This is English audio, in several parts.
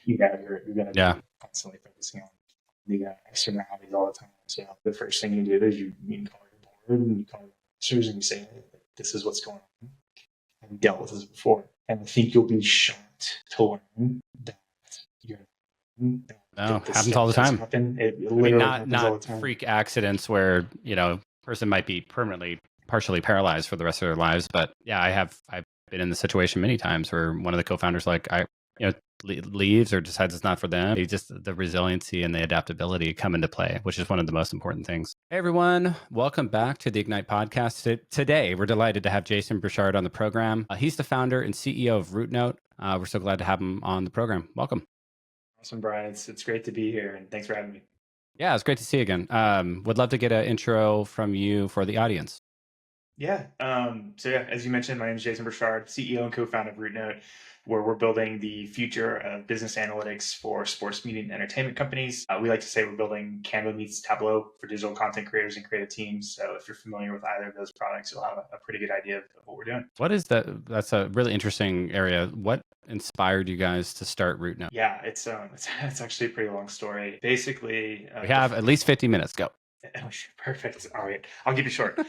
you're going to be constantly focusing on the externalities all the time. So the first thing you do is you call your board and you call your investors and you say, hey, this is what's going on. I've dealt with this before. And I think you'll be shocked to learn that you're no, happens all the time. It literally happens all the time. Not freak accidents where, person might be partially paralyzed for the rest of their lives. But yeah, I've been in the situation many times where one of the co-founders leaves or decides it's not for them. The resiliency and the adaptability come into play, which is one of the most important things. Hey everyone, welcome back to the Ignite podcast. Today, we're delighted to have Jason Burchard on the program. He's the founder and CEO of Rootnote. We're so glad to have him on the program. Welcome. Awesome, Brian. It's great to be here, and thanks for having me. Yeah, it's great to see you again. Would love to get an intro from you for the audience. Yeah. As you mentioned, my name is Jason Burchard, CEO and co-founder of Rootnote, where we're building the future of business analytics for sports media and entertainment companies. We like to say we're building Canva meets Tableau for digital content creators and creative teams. So if you're familiar with either of those products, you'll have a pretty good idea of what we're doing. What is that? That's a really interesting area. What inspired you guys to start Rootnote? Yeah, it's actually a pretty long story. Basically, we have at least 50 minutes. Go. Perfect. All right. I'll keep it short.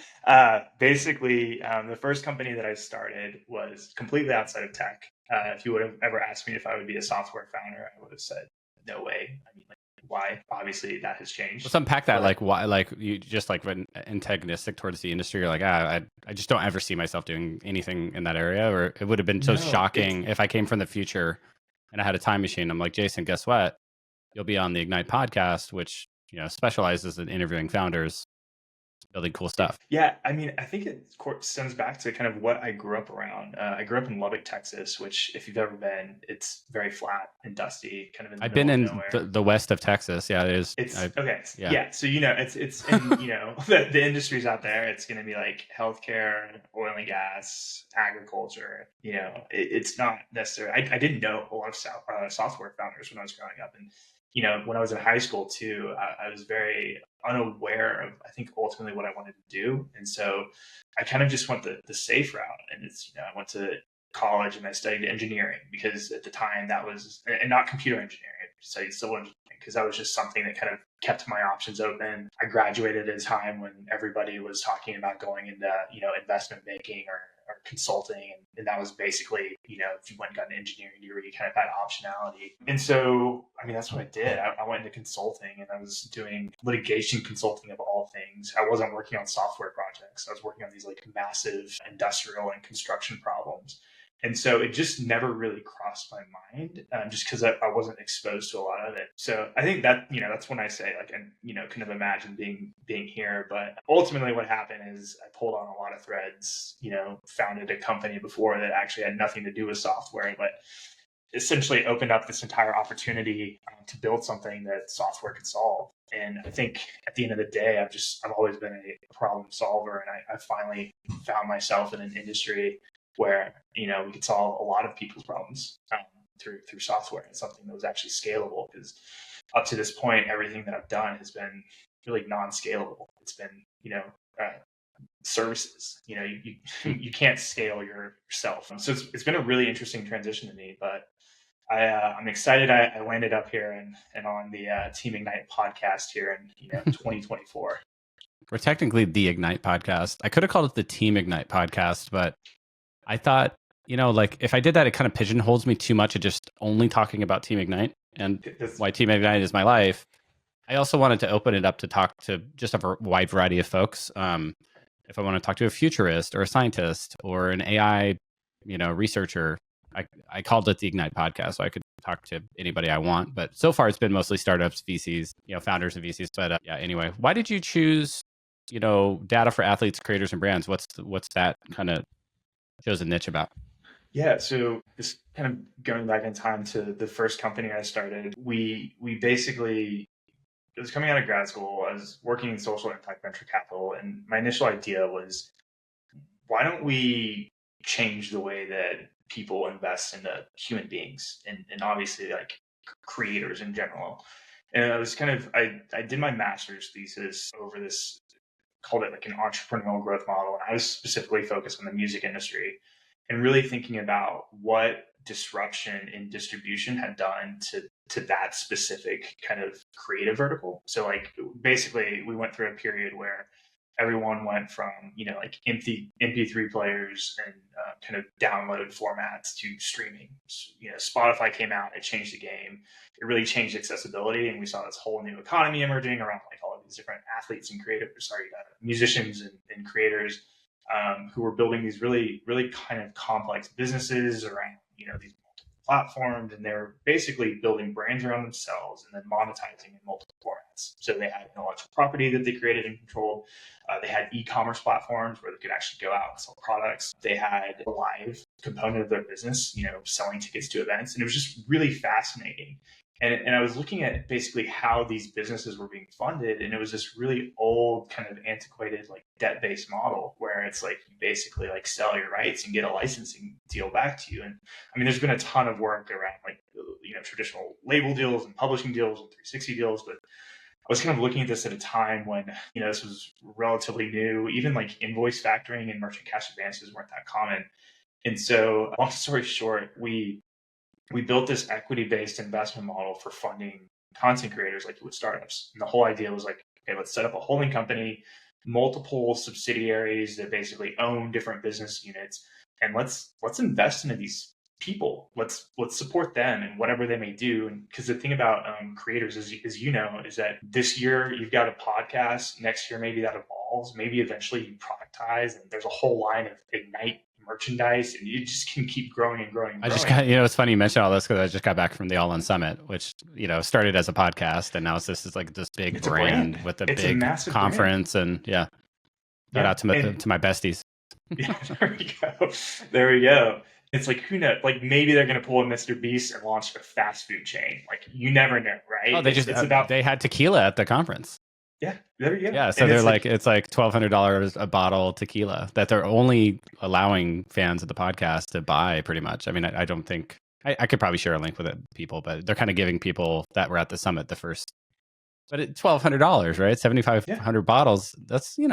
Basically, the first company that I started was completely outside of tech. If you would have ever asked me if I would be a software founder, I would have said, no way. I mean, why? Obviously, that has changed. Let's unpack that. Why? You just antagonistic towards the industry. You're like, I just don't ever see myself doing anything in that area. Or it would have been so shocking if I came from the future and I had a time machine. I'm like, Jason, guess what? You'll be on the Ignite podcast, which specializes in interviewing founders, building cool stuff. Yeah, I mean, I think it stems back to kind of what I grew up around. I grew up in Lubbock, Texas, which, if you've ever been, it's very flat and dusty, kind of in the I've been in the west of Texas. Yeah, it is. Okay. Yeah. So it's in the industries out there. It's going to be like healthcare, oil and gas, agriculture. It's not necessarily. I didn't know a lot of software founders when I was growing up, and when I was in high school too, I was very unaware of, I think, ultimately what I wanted to do. And so I kind of just went the safe route. And I went to college and I studied engineering because at the time that was, and not computer engineering, I studied civil engineering because that was just something that kind of kept my options open. I graduated at a time when everybody was talking about going into, investment banking or consulting. And that was basically, if you went and got an engineering degree, you kind of had optionality. And so, I mean, that's what I did. I went into consulting and I was doing litigation consulting of all things. I wasn't working on software projects. I was working on these like massive industrial and construction problems. And so it just never really crossed my mind just because I wasn't exposed to a lot of it. So I think that, that's when I say kind of imagine being here. But ultimately what happened is I pulled on a lot of threads, founded a company before that actually had nothing to do with software, but essentially opened up this entire opportunity to build something that software could solve. And I think at the end of the day, I've always been a problem solver. And I finally found myself in an industry where we could solve a lot of people's problems through software and something that was actually scalable. Because up to this point, everything that I've done has been really non-scalable. It's been services. You can't scale yourself. So it's been a really interesting transition to me. But I'm excited. I landed up here and on the Team Ignite podcast here in 2024. We're technically the Ignite podcast. I could have called it the Team Ignite podcast, but I thought, if I did that, it kind of pigeonholes me too much of just only talking about Team Ignite and why Team Ignite is my life. I also wanted to open it up to talk to just a wide variety of folks. If I want to talk to a futurist or a scientist or an AI, researcher, I called it the Ignite podcast, so I could talk to anybody I want. But so far, it's been mostly startups, VCs, founders and VCs. But anyway, why did you choose, data for athletes, creators, and brands? What's that kind of shows a niche about? Yeah, so this kind of going back in time to the first company I started, we basically, it was coming out of grad school. I was working in social impact venture capital, and my initial idea was, why don't we change the way that people invest into human beings and obviously like creators in general? And I was I did my master's thesis over this, called it like an entrepreneurial growth model. And I was specifically focused on the music industry and really thinking about what disruption in distribution had done to that specific kind of creative vertical. So like basically we went through a period where everyone went from like empty MP3 players and kind of downloaded formats to streaming. Spotify came out, it changed the game. It really changed accessibility, and we saw this whole new economy emerging around like all of these different athletes and musicians and creators who were building these really kind of complex businesses around these platforms, and they're basically building brands around themselves and then monetizing in multiple formats. So they had intellectual property that they created and controlled. They had e-commerce platforms where they could actually go out and sell products. They had a live component of their business, selling tickets to events. And it was just really fascinating. And I was looking at basically how these businesses were being funded, and it was this really old kind of antiquated like debt-based model where it's like you basically like sell your rights and get a licensing deal back to you. And I mean, there's been a ton of work around like traditional label deals and publishing deals and 360 deals, but I was kind of looking at this at a time when this was relatively new. Even like invoice factoring and merchant cash advances weren't that common. And so, long story short, we built this equity-based investment model for funding content creators like with startups. And the whole idea was like, okay, let's set up a holding company, multiple subsidiaries that basically own different business units, and let's invest into these people. Let's support them and whatever they may do. And because the thing about creators is that this year you've got a podcast, next year maybe that evolves, maybe eventually you productize, and there's a whole line of Ignite merchandise, and you just can keep growing and growing and growing. I just got, it's funny you mention all this because I just got back from the All In Summit, which, started as a podcast, and now this is like this big brand with a big conference brand. And shout out to my besties. Yeah, there we go. It's like, who knows? Like maybe they're going to pull a Mr. Beast and launch a fast food chain. Like you never know, right? Oh, they had tequila at the conference. Yeah, there you go. Yeah, so they're like it's like $1,200 a bottle of tequila that they're only allowing fans of the podcast to buy, pretty much. I mean, I don't think I could probably share a link with it, people, but they're kind of giving people that were at the summit the first. But it's $1,200, right? 7,500 bottles. That's it's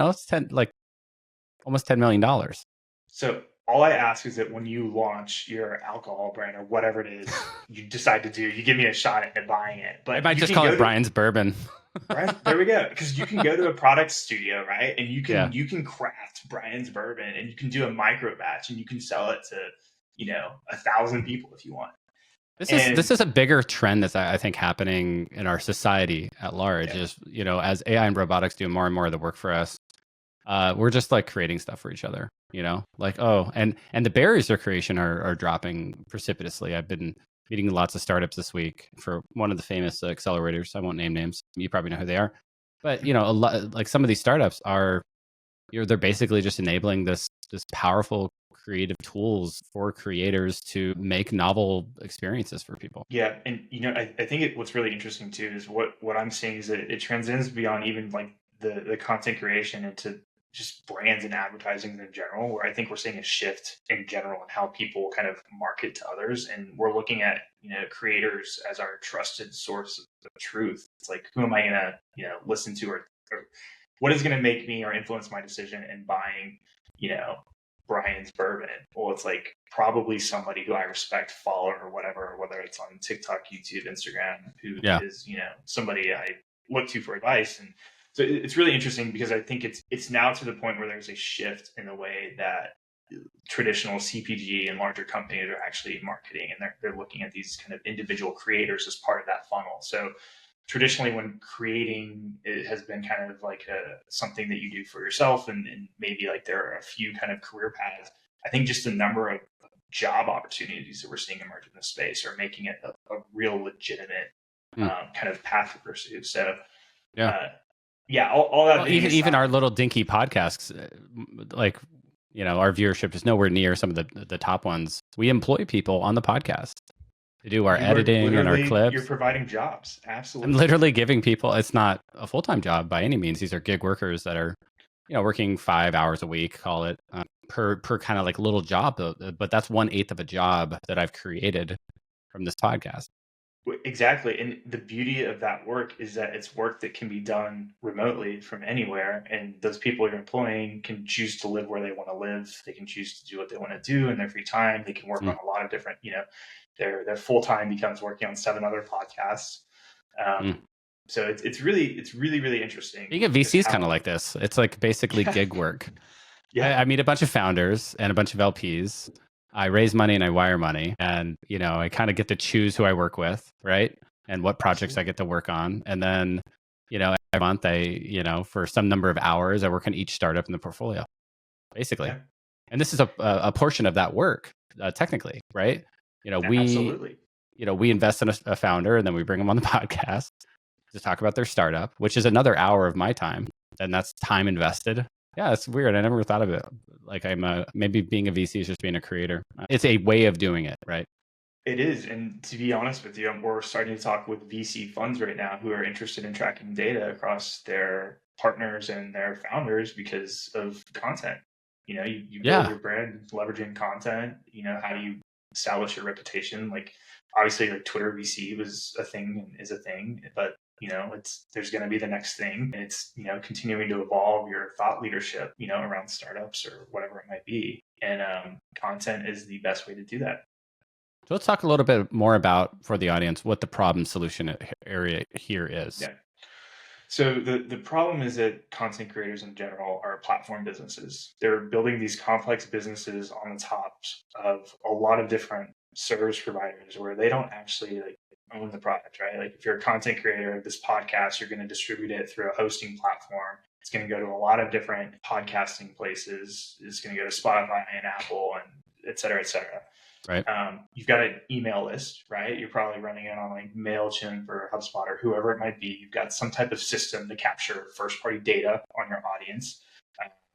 almost $10 million. So all I ask is that when you launch your alcohol brand or whatever it is you decide to do, you give me a shot at buying it. But I might just call it Brian's Bourbon. Right, there we go. Because you can go to a product studio, right, and you can craft Brian's Bourbon, and you can do a micro batch, and you can sell it to 1,000 people if you want. This is a bigger trend that's I think happening in our society at large. Is as AI and robotics do more and more of the work for us, we're just like creating stuff for each other. And the barriers to creation are dropping precipitously. I've been meeting lots of startups this week for one of the famous accelerators. I won't name names. You probably know who they are. But a lot, like some of these startups are, they're basically just enabling this powerful creative tools for creators to make novel experiences for people. Yeah, and I think what's really interesting too is what I'm seeing is that it transcends beyond even like the content creation into just brands and advertising in general, where I think we're seeing a shift in general in how people kind of market to others. And we're looking at, creators as our trusted source of truth. It's like, who am I going to, listen to or what is going to make me or influence my decision in buying, Brian's Bourbon? Well, it's like probably somebody who I respect, follow, or whatever, whether it's on TikTok, YouTube, Instagram, who is, somebody I look to for advice. And so it's really interesting because I think it's now to the point where there's a shift in the way that traditional CPG and larger companies are actually marketing, and they're looking at these kind of individual creators as part of that funnel. So traditionally, when creating, it has been kind of like something that you do for yourself, and maybe like there are a few kind of career paths. I think just the number of job opportunities that we're seeing emerge in this space are making it a real legitimate kind of path to pursue. So all that. Well, even our little dinky podcasts, our viewership is nowhere near some of the top ones. We employ people on the podcast to do our editing and our clips. You're providing jobs. Absolutely. I'm literally giving people, it's not a full-time job by any means. These are gig workers that are, working 5 hours a week, call it, per kind of like little job. But that's 1/8 of a job that I've created from this podcast. Exactly. And the beauty of that work is that it's work that can be done remotely from anywhere. And those people you're employing can choose to live where they want to live. They can choose to do what they want to do in their free time. They can work on a lot of different, their full time becomes working on 7 other podcasts. So it's really, really interesting. Being a VC is kind of like this. It's like basically gig work. I meet a bunch of founders and a bunch of LPs. I raise money and I wire money, and I kind of get to choose who I work with, right? And what projects I get to work on. And then, every month for some number of hours, I work on each startup in the portfolio, basically. Yeah. And this is a portion of that work, technically, right? Absolutely. We invest in a founder, and then we bring them on the podcast to talk about their startup, which is another hour of my time, and that's time invested. Yeah, it's weird. I never thought of it. Like maybe being a VC is just being a creator. It's a way of doing it, right? It is. And to be honest with you, we're starting to talk with VC funds right now who are interested in tracking data across their partners and their founders because of content. You build your brand leveraging content. How do you establish your reputation? Like, obviously, like Twitter VC was a thing and is a thing, but there's going to be the next thing. And it's, continuing to evolve your thought leadership, around startups or whatever it might be. And content is the best way to do that. So let's talk a little bit more about, for the audience, what the problem solution area here is. Yeah. So the problem is that content creators in general are platform businesses. They're building these complex businesses on the tops of a lot of different service providers where they don't actually own the product, right? Like if you're a content creator of this podcast, you're going to distribute it through a hosting platform. It's going to go to a lot of different podcasting places. It's going to go to Spotify and Apple and et cetera, et cetera. Right. You've got an email list, right? You're probably running it on like MailChimp or HubSpot or whoever it might be. You've got some type of system to capture first-party data on your audience.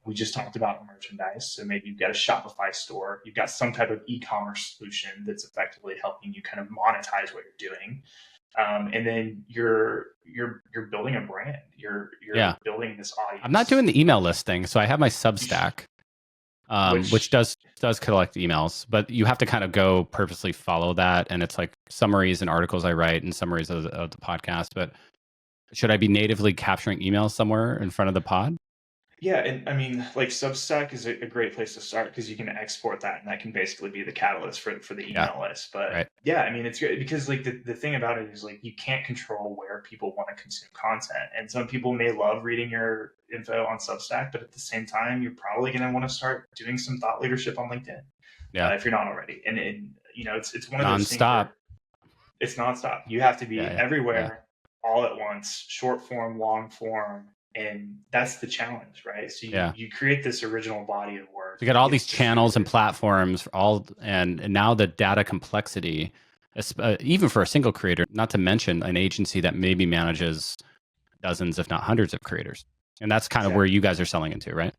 We just talked about merchandise. So maybe you've got a Shopify store. You've got some type of e-commerce solution that's effectively helping you kind of monetize what you're doing. And then you're building a brand. You're building this audience. I'm not doing the email list thing. So I have my Substack, which does collect emails, but you have to kind of go purposely follow that. And it's like summaries and articles I write and summaries of the podcast. But should I be natively capturing emails somewhere in front of the pod? Yeah, and I mean, like Substack is a great place to start because you can export that, and that can basically be the catalyst for the email list. But yeah, I mean, it's great because like the thing about it is like you can't control where people want to consume content, and some people may love reading your info on Substack, but at the same time, you're probably going to want to start doing some thought leadership on LinkedIn, if you're not already. And it's one of those things. Nonstop. It's nonstop. You have to be everywhere, all at once, short form, long form. And that's the challenge, right? So you create this original body of work. You got all these channels and platforms, and now the data complexity, even for a single creator, not to mention an agency that maybe manages dozens, if not hundreds of creators. And that's kind of where you guys are selling into, right?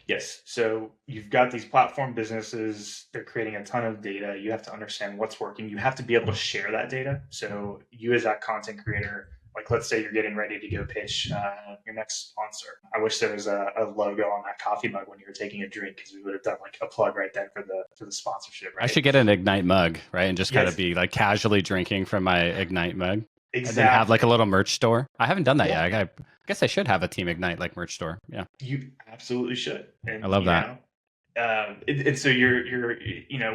Yes. So you've got these platform businesses, they're creating a ton of data. You have to understand what's working. You have to be able to share that data. So you as that content creator, like let's say you're getting ready to go pitch your next sponsor. I wish there was a logo on that coffee mug when you were taking a drink because we would have done like a plug right then for the sponsorship. Right? I should get an Ignite mug, right? And just kind of be like casually drinking from my Ignite mug. Exactly. And then have like a little merch store. I haven't done that yet. I guess I should have a Team Ignite like merch store. Yeah. You absolutely should. And, I love that. And so you're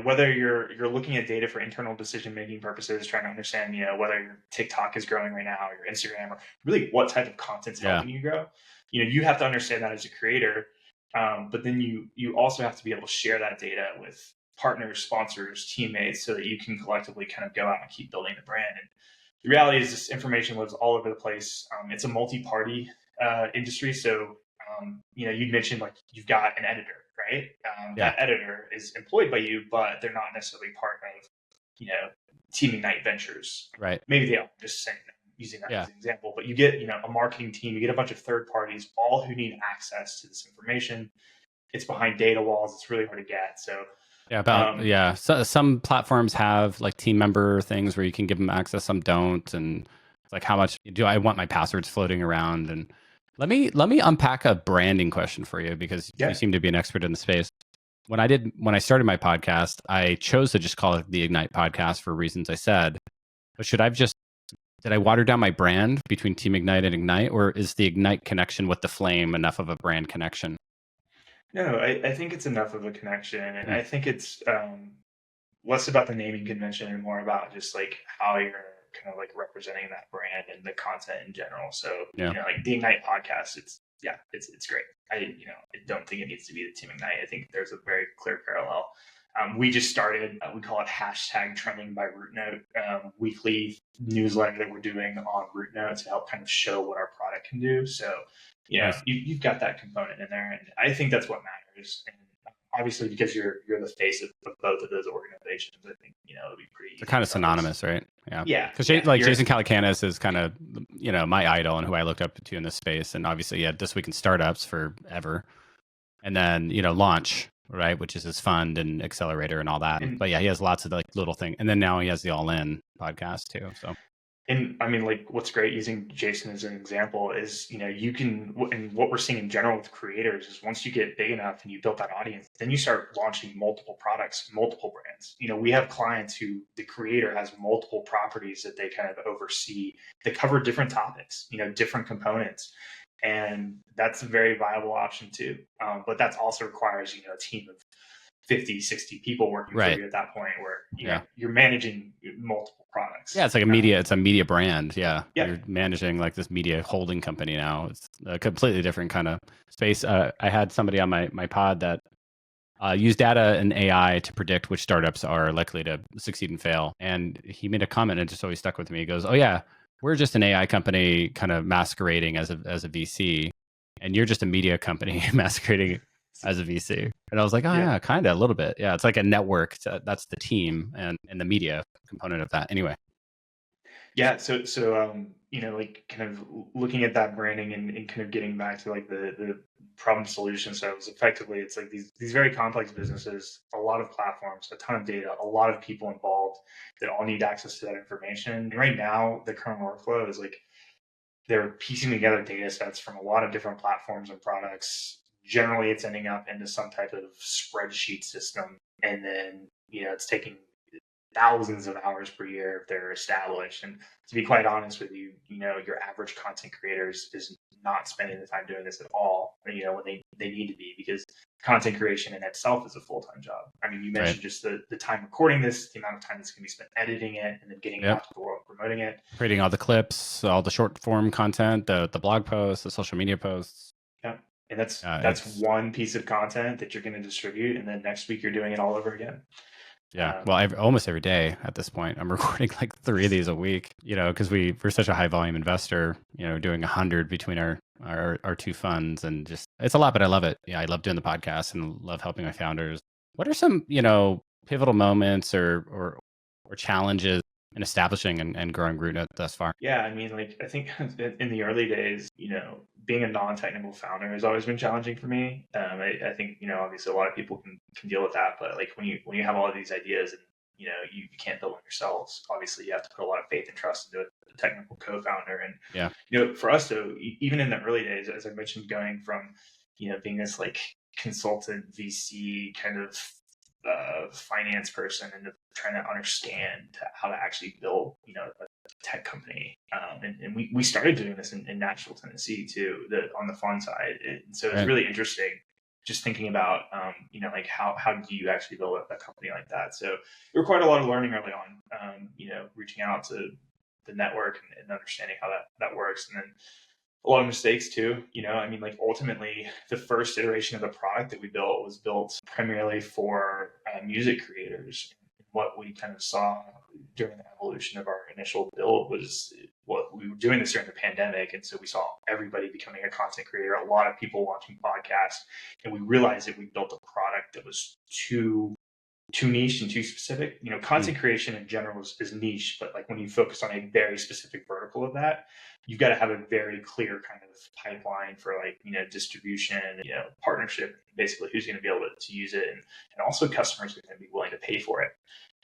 whether you're looking at data for internal decision making purposes, trying to understand whether your TikTok is growing right now, or your Instagram, or really what type of content's helping you grow. You have to understand that as a creator, but then you also have to be able to share that data with partners, sponsors, teammates, so that you can collectively kind of go out and keep building the brand. And the reality is this information lives all over the place. It's a multi-party industry, so you'd mentioned like you've got an editor. Right. That editor is employed by you, but they're not necessarily part of, Team Ignite Ventures. Right. Maybe they are, just saying, using that as an example. But you get, a marketing team, you get a bunch of third parties, all who need access to this information. It's behind data walls. It's really hard to get. So So some platforms have like team member things where you can give them access, some don't, and it's like how much do I want my passwords floating around? And let me unpack a branding question for you because you seem to be an expert in the space. When I started my podcast, I chose to just call it the Ignite Podcast for reasons I said. But did I water down my brand between Team Ignite and Ignite, or is the Ignite connection with the flame enough of a brand connection? No, I think it's enough of a connection, and Mm. I think it's less about the naming convention and more about just like how you're kind of like representing that brand and the content in general. So, Yeah. like the Ignite podcast, it's great. I don't think it needs to be the Team Ignite. I think there's a very clear parallel. We just started, we call it hashtag trending by Rootnote, weekly newsletter that we're doing on Rootnote to help kind of show what our product can do. So, Nice. you've got that component in there, and I think that's what matters. And obviously, because you're the face of both of those organizations, I think it'll be pretty. They're kind of synonymous, right? Yeah. Yeah, Because yeah, Jason Calacanis is kind of my idol and who I looked up to in this space, and obviously he had This Week in Startups forever, and then Launch, right, which is his fund and Accelerator and all that. But yeah, he has lots of like little things, and then now he has the All In podcast too. So. And I mean, like, what's great using Jason as an example is, you can, and what we're seeing in general with creators is once you get big enough and you built that audience, then you start launching multiple products, multiple brands. We have clients who the creator has multiple properties that they kind of oversee that cover different topics, different components. And that's a very viable option too. But that also requires, a team of 50, 60 people working for you at that point where you're managing multiple products. Yeah, it's like it's a media brand. Yeah. You're managing like this media holding company now. It's a completely different kind of space. I had somebody on my pod that used data and AI to predict which startups are likely to succeed and fail. And he made a comment and it just always stuck with me. He goes, "Oh yeah, we're just an AI company kind of masquerading as a VC, and you're just a media company masquerading as a VC." And I was like, "Oh yeah, kind of a little bit. Yeah, it's like a network. That's the team and the media component of that." Anyway. Yeah. So like kind of looking at that branding and kind of getting back to like the problem solution. So it's like these very complex businesses, a lot of platforms, a ton of data, a lot of people involved that all need access to that information. And right now, the current workflow is like they're piecing together data sets from a lot of different platforms and products. Generally, it's ending up into some type of spreadsheet system, and then it's taking thousands of hours per year if they're established. And to be quite honest with you, your average content creators is not spending the time doing this at all, when they need to be, because content creation in itself is a full-time job. I mean, you mentioned just the time recording this, the amount of time that's going to be spent editing it, and then getting it out to the world, promoting it. Creating all the clips, all the short form content, the blog posts, the social media posts. Yeah. And that's one piece of content that you're going to distribute, and then next week you're doing it all over again. Yeah, well, almost every day at this point. I'm recording like 3 of these a week, because we're such a high volume investor, doing 100 between our two funds, and just, it's a lot, but I love it. Yeah, I love doing the podcast and love helping my founders. What are some, pivotal moments or challenges in establishing and growing Rootnote thus far? Yeah, I mean, like, I think in the early days, being a non-technical founder has always been challenging for me. I think, obviously a lot of people can deal with that, but like when you have all of these ideas and, you can't build them yourselves, obviously you have to put a lot of faith and trust into a technical co-founder. And, for us though, even in the early days, as I mentioned, going from, being this like consultant VC kind of finance person and trying to understand how to actually build, a tech company. And we started doing this in Nashville, Tennessee too, on the fund side. And so it's really interesting just thinking about, like how do you actually build a company like that? So it required a lot of learning early on, reaching out to the network and understanding how that works. And then a lot of mistakes too. I mean, like ultimately the first iteration of the product that we built was built primarily for music creators. What we kind of saw during the evolution of our initial build was what we were doing this during the pandemic. And so we saw everybody becoming a content creator, a lot of people watching podcasts. And we realized that we built a product that was too niche and too specific. Content creation in general is niche, but like when you focus on a very specific vertical of that, you've got to have a very clear kind of pipeline for like, distribution, partnership, basically who's going to be able to use it. And also customers are going to be willing to pay for it.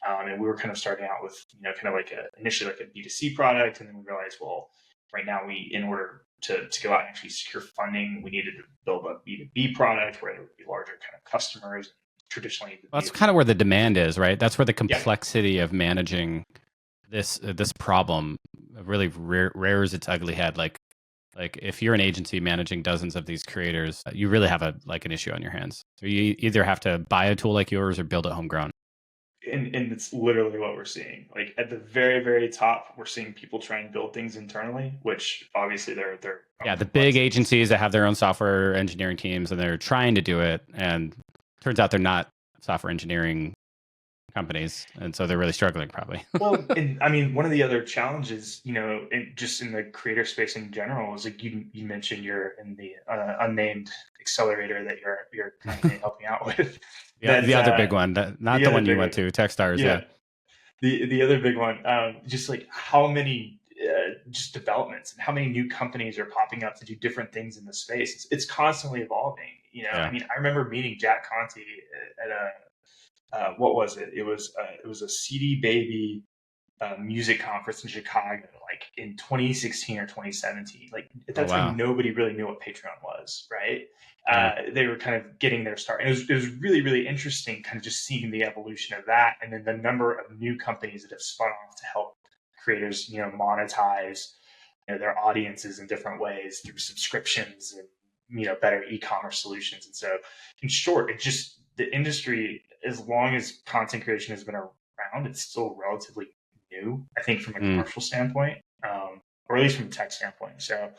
And we were kind of starting out with, kind of like initially like a B2C product. And then we realized, well, right now in order to go out and actually secure funding, we needed to build a B2B product where there would be larger kind of customers. Traditionally, that's kind of where the demand is, right? That's where the complexity of managing this problem really rears its ugly head. Like if you're an agency managing dozens of these creators, you really have an issue on your hands. So you either have to buy a tool like yours or build it homegrown. And it's literally what we're seeing. Like at the very, very top, we're seeing people try and build things internally, which obviously they're Yeah, the big agencies that have their own software engineering teams and they're trying to do it, and turns out they're not software engineering companies, and so they're really struggling probably. Well, and I mean, one of the other challenges, just in the creator space in general, is like you mentioned you're in the unnamed accelerator that you're currently helping out with. Yeah, the other big one, not the one you went to, Techstars. Yeah. The other big one, just like how many just developments and how many new companies are popping up to do different things in the space. It's constantly evolving. Yeah. I mean, I remember meeting Jack Conte at a what was it? It was a CD Baby music conference in Chicago, like in 2016 or 2017. Like at that time, nobody really knew what Patreon was, right? They were kind of getting their start. And it was really, really interesting kind of just seeing the evolution of that. And then the number of new companies that have spun off to help creators, monetize their audiences in different ways through subscriptions and, better e-commerce solutions. And so in short, the industry, as long as content creation has been around, it's still relatively new, I think, from a commercial standpoint, or at least from a tech standpoint. So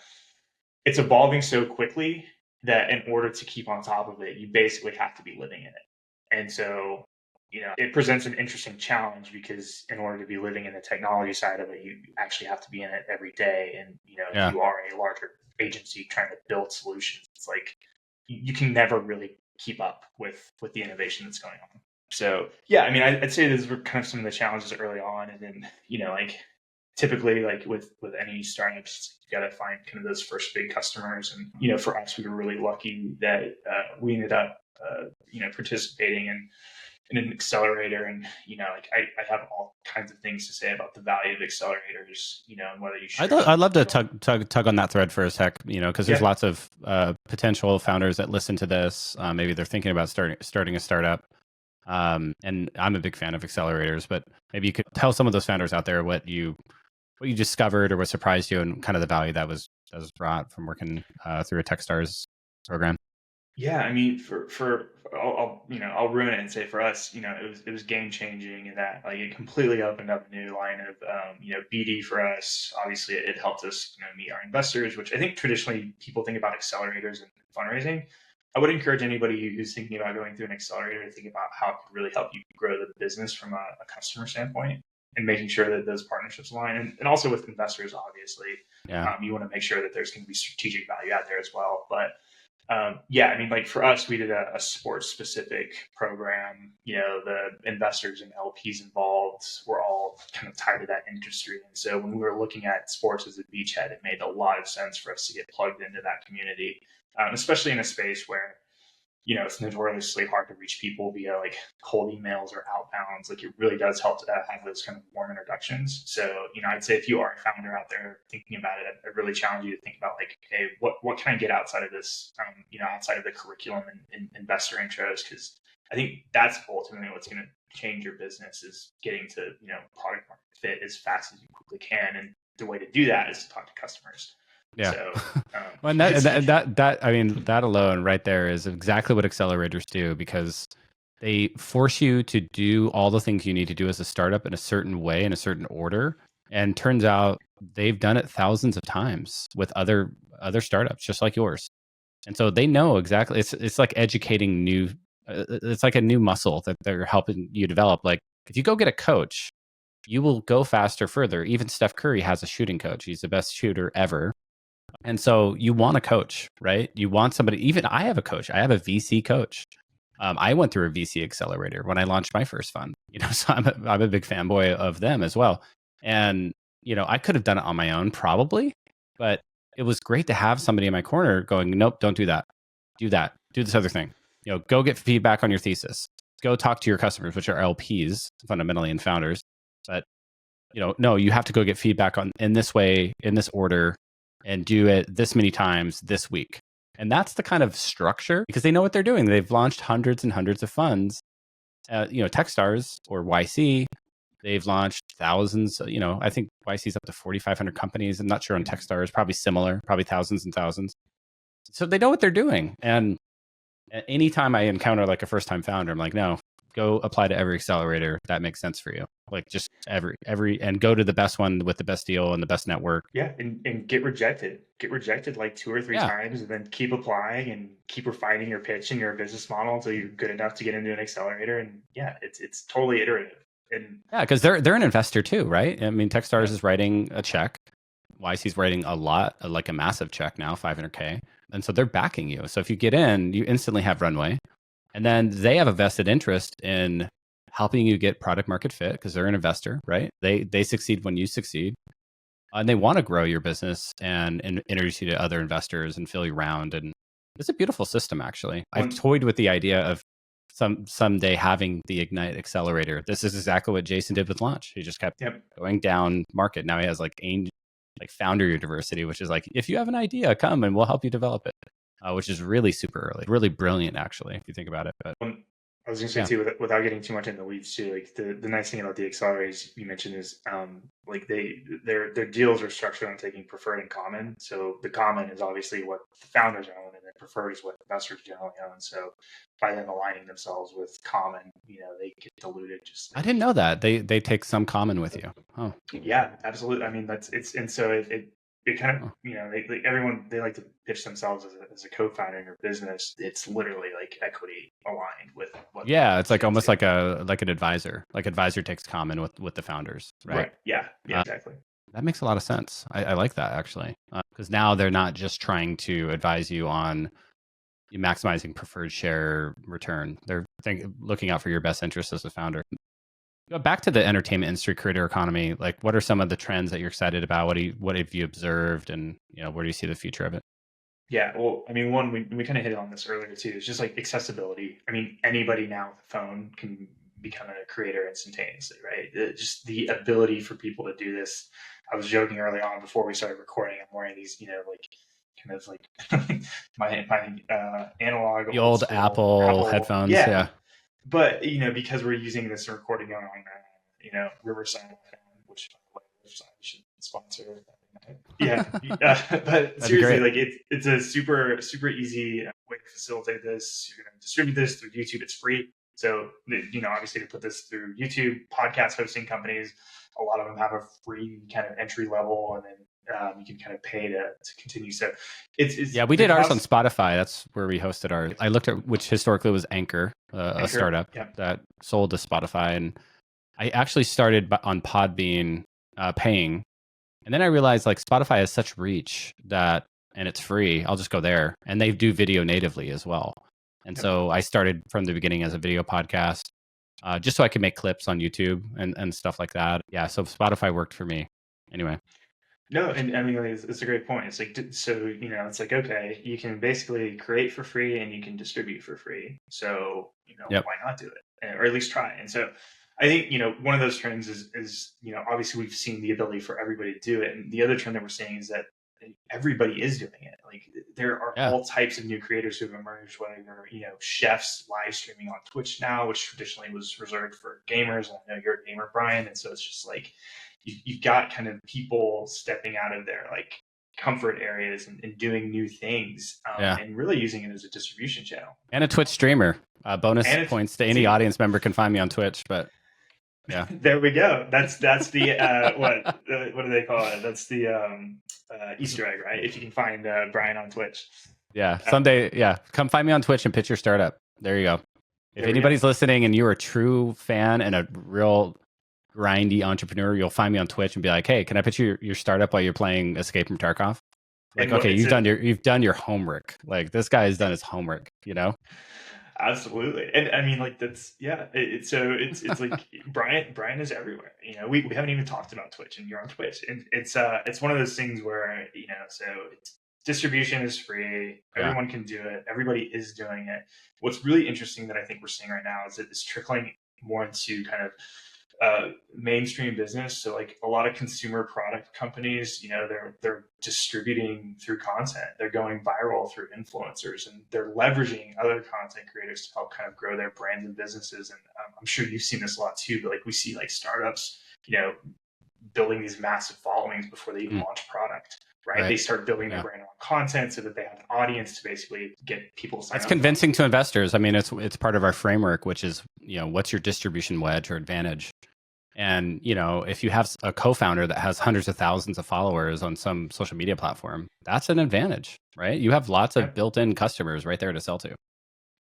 it's evolving so quickly that in order to keep on top of it, you basically have to be living in it. And so, it presents an interesting challenge because in order to be living in the technology side of it, you actually have to be in it every day. And, if you are a larger agency trying to build solutions, it's like you can never really keep up with the innovation that's going on. So yeah, I mean, I'd say those were kind of some of the challenges early on, and then like typically like with any startups, you got to find kind of those first big customers, and for us, we were really lucky that we ended up participating in an accelerator, and like I have all kinds of things to say about the value of accelerators, and whether you should. I'd love to tug on that thread for a sec, because there's lots of potential founders that listen to this. Maybe they're thinking about starting a startup, and I'm a big fan of accelerators. But maybe you could tell some of those founders out there what you discovered or what surprised you, and kind of the value that was brought from working through a Techstars program. Yeah, I mean, I'll ruin it and say for us, it was game changing in that like it completely opened up a new line of BD for us. Obviously, it helped us meet our investors, which I think traditionally people think about accelerators and fundraising. I would encourage anybody who's thinking about going through an accelerator to think about how it could really help you grow the business from a customer standpoint, and making sure that those partnerships align, and also with investors, obviously. You want to make sure that there's going to be strategic value out there as well, but. I mean, like for us, we did a sports specific program. The investors and LPs involved were all kind of tied to that industry. And so when we were looking at sports as a beachhead, it made a lot of sense for us to get plugged into that community, especially in a space where, it's notoriously hard to reach people via like cold emails or outbounds. Like it really does help to have those kind of warm introductions. So, I'd say if you are a founder out there thinking about it, I really challenge you to think about like, hey, what can I get outside of this, outside of the curriculum and investor intros? Because I think that's ultimately what's going to change your business, is getting to, product market fit as fast as you quickly can. And the way to do that is to talk to customers. Yeah. So, well, and that I mean, that alone right there is exactly what accelerators do, because they force you to do all the things you need to do as a startup in a certain way, in a certain order. And turns out they've done it thousands of times with other startups just like yours. And so they know exactly, it's like educating it's like a new muscle that they're helping you develop. Like if you go get a coach, you will go faster, further. Even Steph Curry has a shooting coach. He's the best shooter ever. And so you want a coach, right? You want somebody. Even I have a coach. I have a VC coach. I went through a VC accelerator when I launched my first fund. So I'm a big fanboy of them as well. And I could have done it on my own probably, but it was great to have somebody in my corner going, nope, don't do that. Do that. Do this other thing. Go get feedback on your thesis. Go talk to your customers, which are LPs fundamentally and founders. But no, you have to go get feedback in this way, in this order, and do it this many times this week. And that's the kind of structure, because they know what they're doing. They've launched hundreds and hundreds of funds. Techstars or YC, They've launched thousands, I think YC's up to 4,500 companies. I'm not sure on Techstars, probably similar, probably thousands and thousands. So they know what they're doing. And anytime I encounter like a first time founder, I'm like, no, go apply to every accelerator that makes sense for you. Like just every, and go to the best one with the best deal and the best network. Yeah. And get rejected. Get rejected like 2 or 3 times, and then keep applying and keep refining your pitch and your business model until you're good enough to get into an accelerator. And yeah, it's totally iterative. And yeah, because they're an investor too, right? I mean, Techstars is writing a check. YC's writing a lot, like a massive check now, 500K. And so they're backing you. So if you get in, you instantly have runway. And then they have a vested interest in helping you get product market fit because they're an investor, right? They succeed when you succeed. And they want to grow your business and introduce you to other investors and fill you round. And it's a beautiful system, actually. I've toyed with the idea of someday having the Ignite Accelerator. This is exactly what Jason did with Launch. He just kept going down market. Now he has like founder university, which is like, if you have an idea, come and we'll help you develop it, which is really super early, really brilliant, actually, if you think about it. But I was going to say too, without getting too much in the weeds too, like the nice thing about the accelerators you mentioned is like their deals are structured on taking preferred and common. So the common is obviously what the founders own, and then preferred is what investors generally own. So by them aligning themselves with common, they get diluted. I didn't know that they take some common with you. Oh yeah, absolutely. I mean, and so it kind of, everyone, they like to pitch themselves as a co-founder in your business. It's literally like equity aligned with what. Yeah, it's like almost like an advisor. Like advisor takes common with the founders, right? Yeah, exactly. That makes a lot of sense. I like that, actually, because now they're not just trying to advise you on maximizing preferred share return. They're looking out for your best interest as a founder. Back to the entertainment industry, creator economy, like what are some of the trends that you're excited about? What have you observed, and where do you see the future of it? Yeah, well, I mean, one, we kind of hit on this earlier too. It's just like accessibility. I mean, anybody now with a phone can become a creator instantaneously, right? Just the ability for people to do this. I was joking early on before we started recording. I'm wearing these, like kind of like my analog, the old Apple headphones, yeah. But because we're using this recording on Riverside, which Riverside should sponsor. Yeah, but seriously, like it's a super easy way to facilitate this. You're going to distribute this through YouTube. It's free. So obviously to put this through YouTube, podcast hosting companies, a lot of them have a free kind of entry level, and then you can kind of pay to continue. So it's yeah, we did ours on Spotify. That's where we hosted ours. I looked at which historically was Anchor, a startup that sold to Spotify, and I actually started on Podbean paying, and then I realized like Spotify has such reach and it's free. I'll just go there, and they do video natively as well. And so I started from the beginning as a video podcast, just so I could make clips on YouTube and stuff like that. Yeah, so Spotify worked for me. Anyway. No, and I mean, it's a great point. It's like, so, it's like, okay, you can basically create for free and you can distribute for free. So, why not do it? Or at least try. And so I think, one of those trends is, obviously we've seen the ability for everybody to do it. And the other trend that we're seeing is that everybody is doing it. Like there are all types of new creators who have emerged, whether they're, chefs live streaming on Twitch now, which traditionally was reserved for gamers. And I know you're a gamer, Brian. And so it's just like, you've got kind of people stepping out of their like comfort areas and doing new things, and really using it as a distribution channel. And a Twitch streamer. Bonus points to any audience member can find me on Twitch, but yeah. There we go. That's the what do they call it? That's the Easter egg, right? If you can find Brian on Twitch. Yeah, someday, come find me on Twitch and pitch your startup. There you go. If anybody's listening and you're a true fan and a real grindy entrepreneur, you'll find me on Twitch and be like, hey, can I pitch your startup while you're playing Escape from Tarkov? Like, okay, you've done your homework. Like this guy has done his homework, Absolutely. And I mean, like that's, it's like Brian is everywhere. We haven't even talked about Twitch, and you're on Twitch, and it's one of those things where, so distribution is free. Everyone can do it. Everybody is doing it. What's really interesting that I think we're seeing right now is that it's trickling more into kind of mainstream business. So like a lot of consumer product companies, they're distributing through content. They're going viral through influencers, and they're leveraging other content creators to help kind of grow their brands and businesses. And I'm sure you've seen this a lot too, but like we see like startups, building these massive followings before they even launch product. Right? They start building their brand on content so that they have an audience to basically get people to sign up. It's convincing to investors. I mean, it's part of our framework, which is, what's your distribution wedge or advantage? And, if you have a co-founder that has hundreds of thousands of followers on some social media platform, that's an advantage, right? You have lots of built-in customers right there to sell to.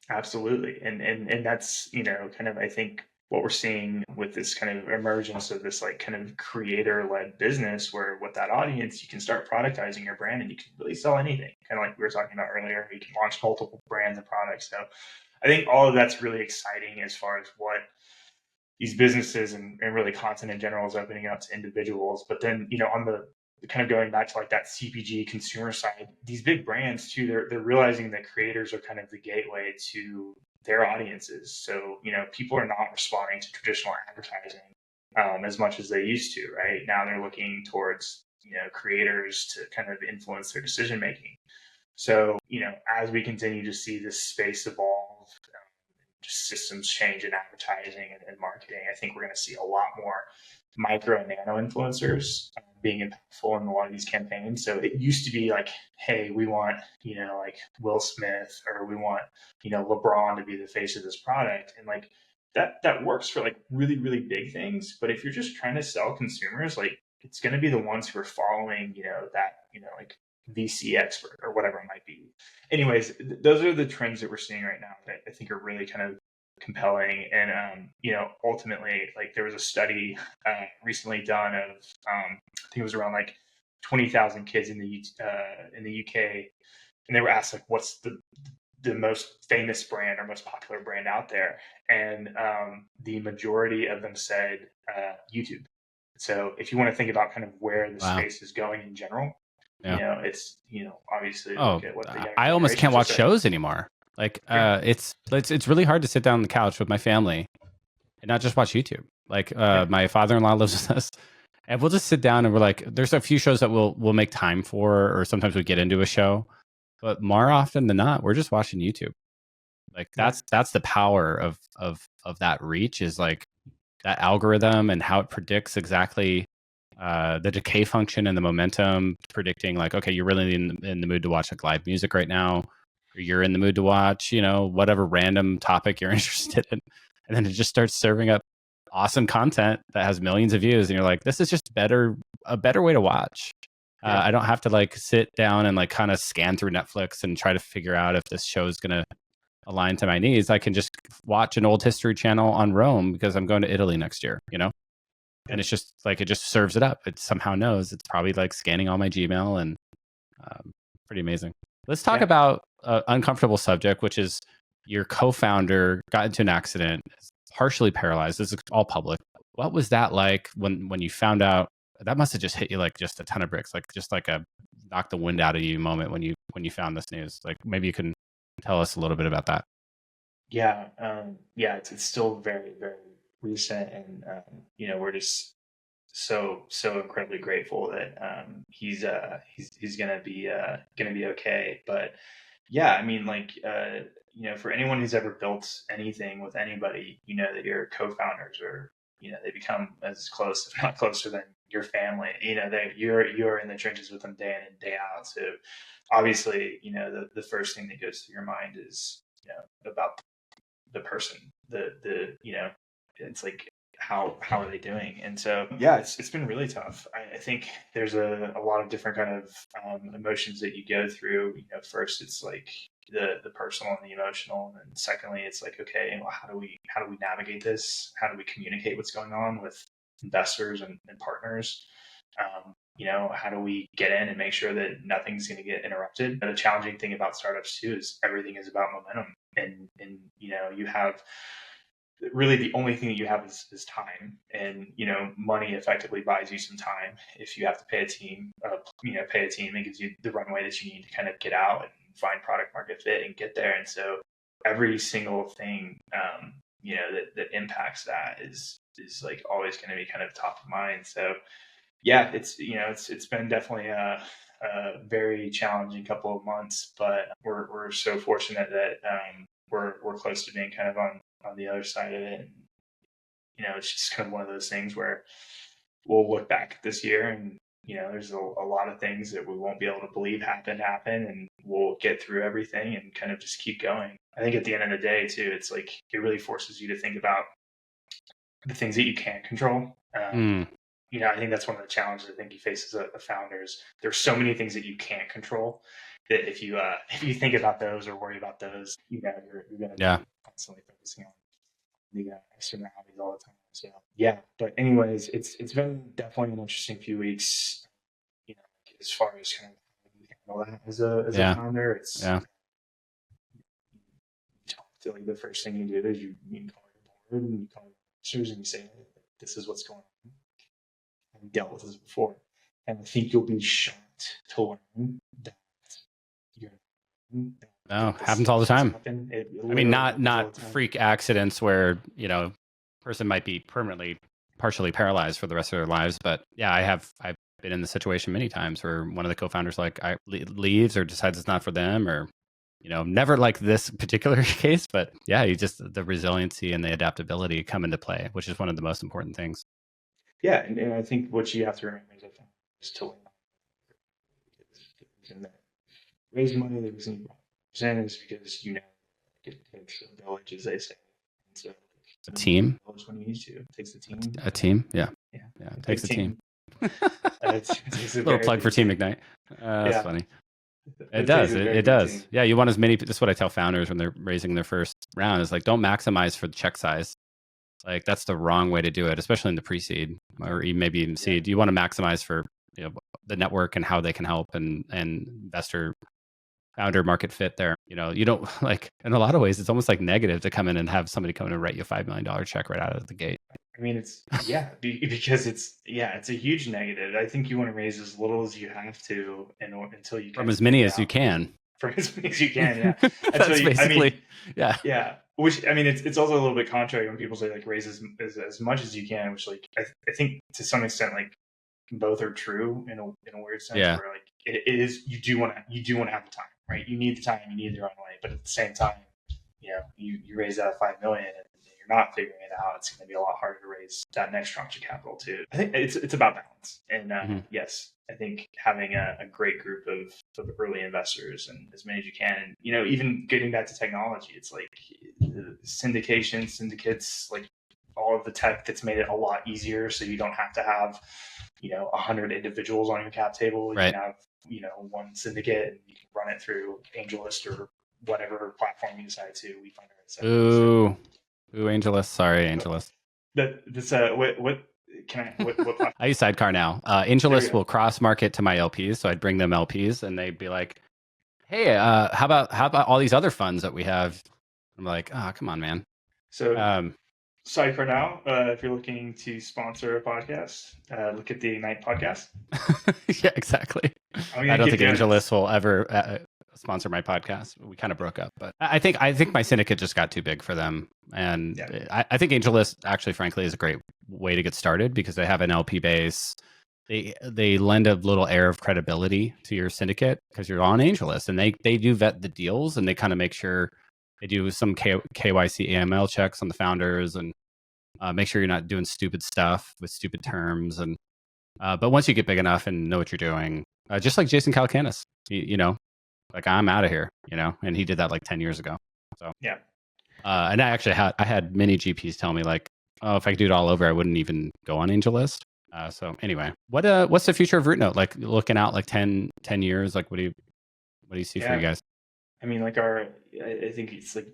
Absolutely. And that's, kind of, I think, what we're seeing with this kind of emergence of this like kind of creator-led business, where with that audience, you can start productizing your brand and you can really sell anything. Kind of like we were talking about earlier, you can launch multiple brands and products. So I think all of that's really exciting as far as what these businesses and really content in general is opening up to individuals. But then, on the kind of going back to like that CPG consumer side, these big brands too, they're realizing that creators are kind of the gateway to their audiences. So, people are not responding to traditional advertising as much as they used to, right? Now they're looking towards, creators to kind of influence their decision making. So, as we continue to see this space evolve, just systems change in advertising and marketing, I think we're going to see a lot more micro and nano influencers being impactful in a lot of these campaigns. So it used to be like, hey, we want, like Will Smith, or we want, LeBron to be the face of this product. And like that works for like really, really big things. But if you're just trying to sell consumers, like it's going to be the ones who are following, that, like VC expert or whatever it might be. Anyways, those are the trends that we're seeing right now that I think are really kind of compelling. And ultimately, like there was a study recently done of I think it was around like 20,000 kids in the UK, and they were asked like, what's the most famous brand or most popular brand out there, and the majority of them said YouTube. So if you want to think about kind of where the space is going in general, it's obviously look at what the younger I almost can't watch saying. shows anymore. Like it's really hard to sit down on the couch with my family and not just watch YouTube. Like my father-in-law lives with us, and we'll just sit down and we're like, there's a few shows that we'll make time for, or sometimes we get into a show, but more often than not, we're just watching YouTube. Like that's the power of that reach, is like that algorithm and how it predicts exactly the decay function and the momentum, predicting like, okay, you're really in the mood to watch like live music right now, or you're in the mood to watch, whatever random topic you're interested in. And then it just starts serving up awesome content that has millions of views. And you're like, this is just a better way to watch. I don't have to like sit down and like kind of scan through Netflix and try to figure out if this show is going to align to my needs. I can just watch an old History Channel on Rome because I'm going to Italy next year, And it's just like, it just serves it up. It somehow knows. It's probably like scanning all my Gmail, and pretty amazing. Let's talk about an uncomfortable subject, which is your co-founder got into an accident, partially paralyzed. This is all public. What was that like when you found out? That must have just hit you like just a ton of bricks, like just like a knock the wind out of you moment when you found this news. Like maybe you can tell us a little bit about that. Yeah. It's still very, very recent, and we're just so incredibly grateful that he's gonna be okay. But yeah, I mean, like for anyone who's ever built anything with anybody, that your co-founders are, they become as close, if not closer, than your family. You're in the trenches with them day in and day out. So obviously, the first thing that goes through your mind is about the person, it's like how are they doing? And so it's been really tough. I think there's a lot of different kind of emotions that you go through. First it's like the personal and the emotional, and then secondly it's like, okay, well, how do we navigate this? How do we communicate what's going on with investors and partners? How do we get in and make sure that nothing's going to get interrupted? The challenging thing about startups too is everything is about momentum, and you have really the only thing that you have is time, and money effectively buys you some time. If you have to pay a team, it gives you the runway that you need to kind of get out and find product market fit and get there. And so every single thing that impacts that is is like always going to be kind of top of mind. So yeah, it's been definitely a very challenging couple of months, but we're so fortunate that we're close to being kind of on the other side of it. And, it's just kind of one of those things where we'll look back this year and there's a lot of things that we won't be able to believe happen, and we'll get through everything and kind of just keep going. I think at the end of the day too, it's like it really forces you to think about the things that you can't control. I think that's one of the challenges I think you face as a founder is there's so many things that you can't control that if you think about those or worry about those, you're going to be constantly focusing on the externalities all the time. So yeah, but anyways, it's been definitely an interesting few weeks. As far as kind of how you handle that as a founder, it's like the first thing you do is you call your board and you call your investors and you say, this is what's going on. I've dealt with this before, and I think you'll be shocked to learn that happens all the time. I mean, not freak accidents where person might be partially paralyzed for the rest of their lives, but yeah, I've been in the situation many times where one of the co-founders leaves or decides it's not for them, or never like this particular case, but yeah, the resiliency and the adaptability come into play, which is one of the most important things. Yeah, and I think what you have to remember is to raise money. The reason you present is because it takes a village, as they say. And so a team. When you need to, it takes a team. A team, yeah. It takes a team. It's a little plug for Team Ignite. That's funny. It does. Yeah, you want as many. This is what I tell founders when they're raising their first round: is like, don't maximize for the check size. Like that's the wrong way to do it, especially in the pre-seed or maybe even seed. You want to maximize for the network and how they can help and investor founder market fit there. You don't like in a lot of ways it's almost like negative to come in and have somebody come in and write you a $5 million check right out of the gate. I mean, it's because it's a huge negative. I think you want to raise as little as you have to until you from as many as you can. From as many as you can, yeah. That's basically, yeah. Which it's also a little bit contrary when people say like raise as much as you can, which like I think to some extent like both are true in a weird sense. Yeah. Where like it is you do want to have the time, right? You need the time, you need the runway, but at the same time, you raise that $5 million and you're not figuring it out. It's going to be a lot harder to raise that next tranche of capital too. I think it's about balance, and yes. I think having a great group of early investors and as many as you can, and even getting back to technology, it's like syndicates, like all of the tech that's made it a lot easier. So you don't have to have 100 individuals on your cap table. Right. You can have one syndicate, and you can run it through AngelList or whatever platform you decide to. We find it. Ooh, AngelList. Sorry, AngelList. What I use Sidecar now. AngelList will cross market to my LPs, so I'd bring them LPs, and they'd be like, "Hey, how about all these other funds that we have?" I'm like, "Oh, come on, man." So, Sidecar now. If you're looking to sponsor a podcast, look at the Ignite podcast. Yeah, exactly. I don't think AngelList will ever sponsor my podcast. We kind of broke up, but I think my syndicate just got too big for them, and I think AngelList actually, frankly, is a great way to get started because they have an LP base. They lend a little air of credibility to your syndicate because you're on AngelList, and they do vet the deals, and they kind of make sure they do some KYC AML checks on the founders and make sure you're not doing stupid stuff with stupid terms. And but once you get big enough and know what you're doing, just like Jason Calacanis, like I'm out of here, and he did that like 10 years ago. So yeah. And I actually had many GPs tell me like, oh, if I could do it all over, I wouldn't even go on AngelList. So anyway, what's the future of Rootnote? Like looking out like 10 years, like what do you see for you guys? I mean, like I think it's like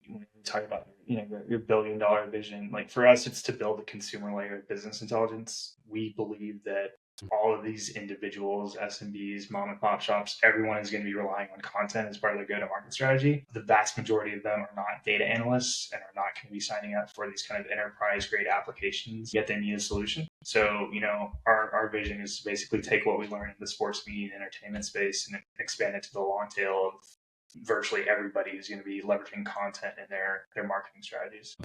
when we talk about your $1 billion vision. Like for us, it's to build a consumer layer of business intelligence. We believe that all of these individuals, SMBs, mom and pop shops, everyone is going to be relying on content as part of their go-to-market strategy. The vast majority of them are not data analysts and are not going to be signing up for these kind of enterprise-grade applications, yet they need a solution. So, our vision is to basically take what we learn in the sports media and entertainment space and expand it to the long tail of virtually everybody who's going to be leveraging content in their marketing strategies.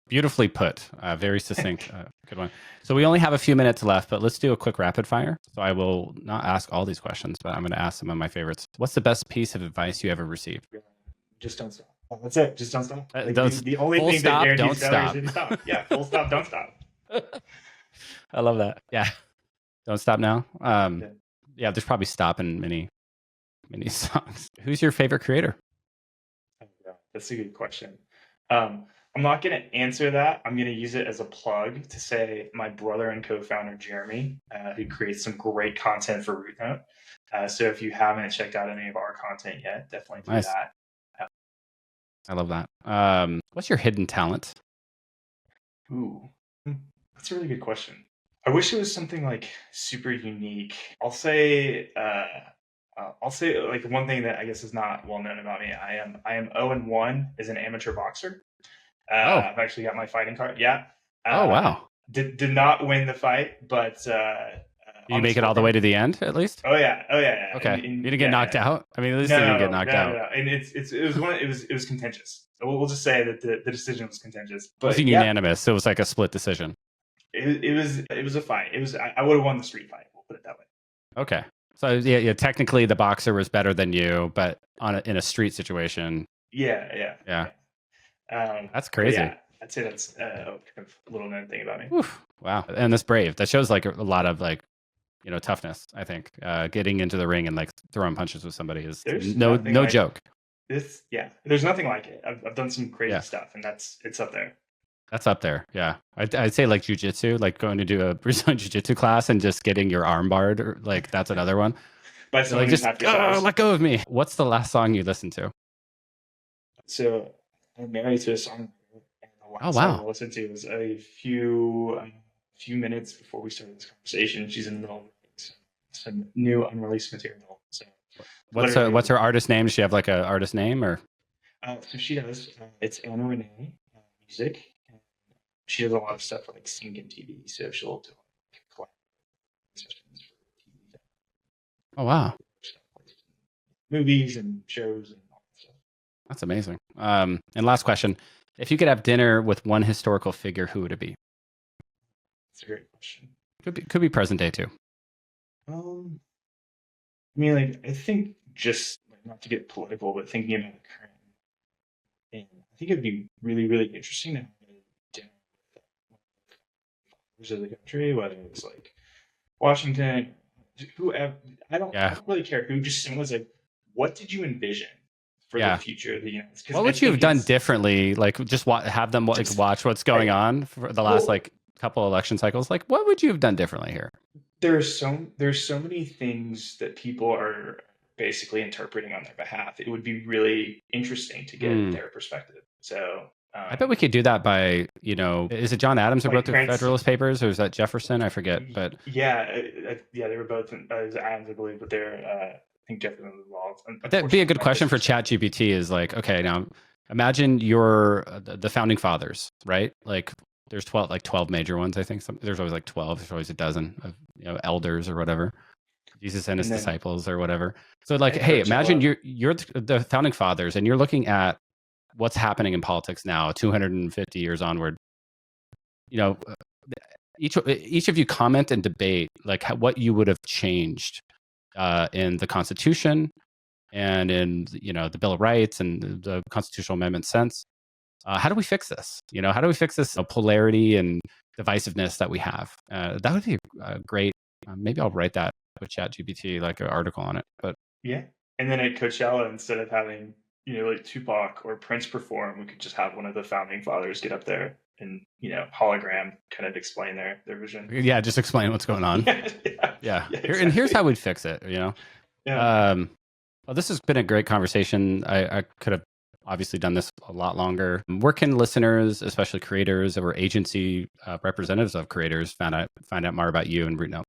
Beautifully put. Very succinct. Good one. So we only have a few minutes left, but let's do a quick rapid fire. So I will not ask all these questions, but I'm going to ask some of my favorites. What's the best piece of advice you ever received? Just don't stop. That's it. Just don't stop. Like, the only full thing stop, that don't guarantees failure stop. is to stop. Yeah, full stop, don't stop. I love that. Yeah. Don't stop now. Yeah, there's probably stop in many songs. Who's your favorite creator? Oh, yeah, that's a good question. I'm not going to answer that. I'm going to use it as a plug to say my brother and co-founder, Jeremy, who creates some great content for Rootnote. So if you haven't checked out any of our content yet, definitely do that. I love that. What's your hidden talent? Ooh, that's a really good question. I wish it was something like super unique. I'll say like one thing that I guess is not well known about me. I am 0-1 as an amateur boxer. I've actually got my fighting card. Yeah. Oh wow. Did not win the fight, but did you make it all the way to the end at least? Oh yeah. Okay. You didn't get knocked out? I mean, at least you didn't get knocked out. No. And it was contentious. We'll just say that the decision was contentious. But it wasn't unanimous. So it was like a split decision. It was a fight. I would have won the street fight. We'll put it that way. Okay. So yeah, technically the boxer was better than you, but in a street situation. Yeah. That's crazy. Yeah, I'd say that's a little known thing about me. Oof, wow. And that's brave. That shows like a lot of like, toughness, I think. Getting into the ring and like throwing punches with somebody is no joke. There's nothing like it. I've done some crazy stuff, and it's up there. That's up there, yeah. I'd say like jujitsu, like going to do a Brazilian jiu-jitsu class and just getting your arm barred, or like that's another one. By someone just let go of me. What's the last song you listened to? So I'm married to a song, and the last song I listened to was a few minutes before we started this conversation. She's in the middle of some new unreleased material. So what's her artist name? Does she have like an artist name or? So she does. It's Anna Renee Music. She does a lot of stuff for like sync and TV, so she'll do like sessions for TV. Oh wow! Movies and shows and all that stuff. That's amazing. And last question: if you could have dinner with one historical figure, who would it be? That's a great question. Could be present day too. I mean, like I think just like, not to get political, but thinking about the current thing, I think it'd be really, really interesting to have dinner with of the country, whether it's like Washington, whoever. I don't really care who. Just someone's like, what did you envision for the future of the United States? What would you have done differently? Like, just have them watch what's going on for the last like couple election cycles. Like, what would you have done differently here? There's so many things that people are basically interpreting on their behalf. It would be really interesting to get their perspective. So. I bet we could do that by, is it John Adams who wrote the Federalist Papers, or is that Jefferson? I forget, but they were both Adams, I believe, but they're I think Jefferson was involved. That'd be a good question for ChatGPT. Is like, okay, now imagine you're the founding fathers, right? Like, there's 12 major ones. I think there's always like 12. There's always a dozen of elders or whatever. Jesus and his disciples or whatever. So like, hey, imagine you're the founding fathers, and you're looking at what's happening in politics now, 250 years onward. Each of you comment and debate like what you would have changed in the Constitution and in the Bill of Rights and the constitutional amendment sense. How do we fix this? How do we fix this polarity and divisiveness that we have? That would be a great. Maybe I'll write that with ChatGPT, like an article on it. But yeah, and then at Coachella, instead of having like Tupac or Prince perform, we could just have one of the founding fathers get up there and hologram kind of explain their vision. Yeah, just explain what's going on. Yeah. Exactly. And here's how we'd fix it. Yeah. Well, this has been a great conversation. I could have obviously done this a lot longer. Where can listeners, especially creators or agency representatives of creators, find out more about you and Rootnote?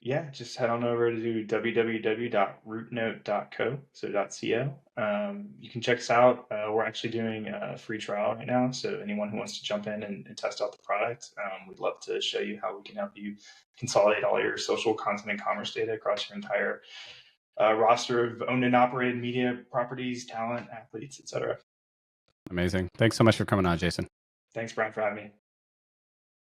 Yeah, just head on over to www.rootnote.co, so .co. You can check us out. We're actually doing a free trial right now, so anyone who wants to jump in and test out the product, we'd love to show you how we can help you consolidate all your social content and commerce data across your entire roster of owned and operated media properties, talent, athletes, etc. Amazing. Thanks so much for coming on, Jason. Thanks, Brian, for having me.